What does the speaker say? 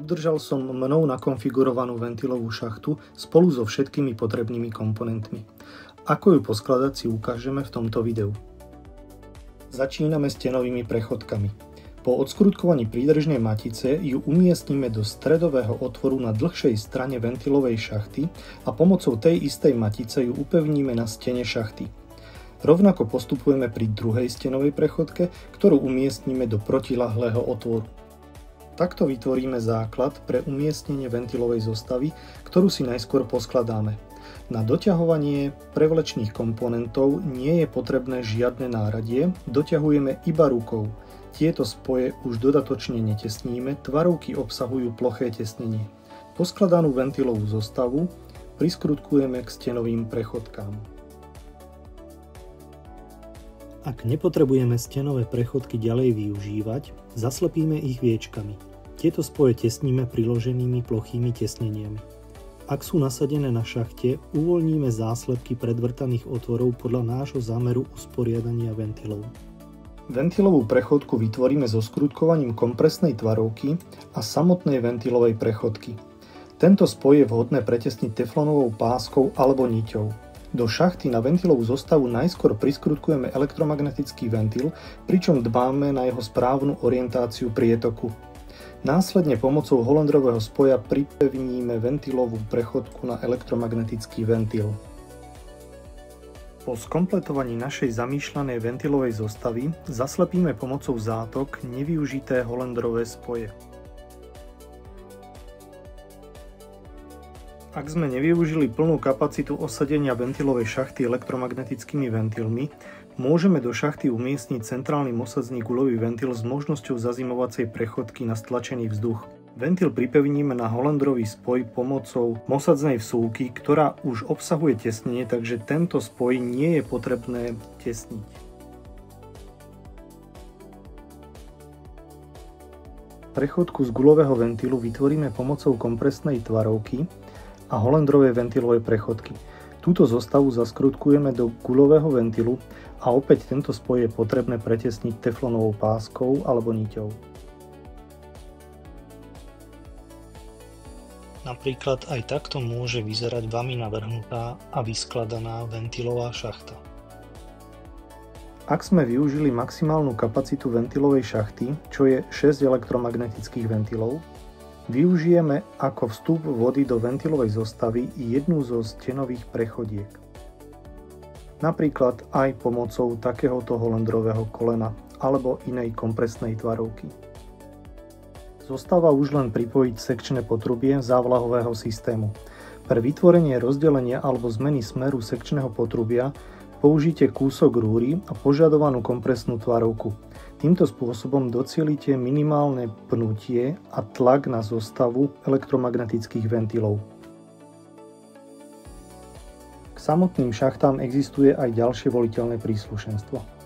Obdržal som mnou nakonfigurovanú ventilovú šachtu spolu so všetkými potrebnými komponentmi. Ako ju poskladať, si ukážeme v tomto videu. Začíname stenovými prechodkami. Po odskrutkovaní prídržnej matice ju umiestnime do stredového otvoru na dlhšej strane ventilovej šachty a pomocou tej istej matice ju upevníme na stene šachty. Rovnako postupujeme pri druhej stenovej prechodke, ktorú umiestnime do protiľahlého otvoru. Takto vytvoríme základ pre umiestnenie ventilovej zostavy, ktorú si najskôr poskladáme. Na doťahovanie prevlečných komponentov nie je potrebné žiadne náradie, doťahujeme iba rukou. Tieto spoje už dodatočne netesníme, tvarovky obsahujú ploché tesnenie. Poskladanú ventilovú zostavu priskrutkujeme k stenovým prechodkám. Ak nepotrebujeme stenové prechodky ďalej využívať, zaslepíme ich viečkami. Tieto spoje tesníme priloženými plochými tesneniami. Ak sú nasadené na šachte, uvoľníme záslepky predvrtaných otvorov podľa nášho zámeru usporiadania ventilov. Ventilovú prechodku vytvoríme so skrutkovaním kompresnej tvarovky a samotnej ventilovej prechodky. Tento spoj je vhodné pretesniť teflonovou páskou alebo niťou. Do šachty na ventilovú zostavu najskôr priskrutkujeme elektromagnetický ventil, pričom dbáme na jeho správnu orientáciu prietoku. Následne pomocou Hollandrového spoja pripevníme ventilovú prechodku na elektromagnetický ventil. Po skompletovaní našej zamýšľanej ventilovej zostavy zaslepíme pomocou zátok nevyužité Hollandrové spoje. Ak sme nevyužili plnú kapacitu osadenia ventilovej šachty elektromagnetickými ventilmi, môžeme do šachty umiestniť centrálny osadzný guľový ventil s možnosťou zazimovacej prechodky na stlačený vzduch. Ventil pripevníme na Hollandrový spoj pomocou osadznej vsúky, ktorá už obsahuje tesnenie, takže tento spoj nie je potrebné tesniť. Prechodku z guľového ventilu vytvoríme pomocou kompresnej tvarovky a Hollandrovej ventilovej prechodky. Túto zostavu zaskrutkujeme do guľového ventilu a opäť tento spoj je potrebné pretesniť teflonovou páskou alebo niťou. Napríklad aj takto môže vyzerať vami navrhnutá a vyskladaná ventilová šachta. Ak sme využili maximálnu kapacitu ventilovej šachty, čo je 6 elektromagnetických ventilov, využijeme ako vstup vody do ventilovej zostavy jednu zo stenových prechodiek. Napríklad aj pomocou takéhoto Hollandrového kolena alebo inej kompresnej tvarovky. Zostáva už len pripojiť sekčné potrubie závlahového systému. Pre vytvorenie rozdelenia alebo zmeny smeru sekčného potrubia použite kúsok rúry a požadovanú kompresnú tvarovku. Týmto spôsobom docielite minimálne pnutie a tlak na zostavu elektromagnetických ventilov. K samotným šachtám existuje aj ďalšie voliteľné príslušenstvo.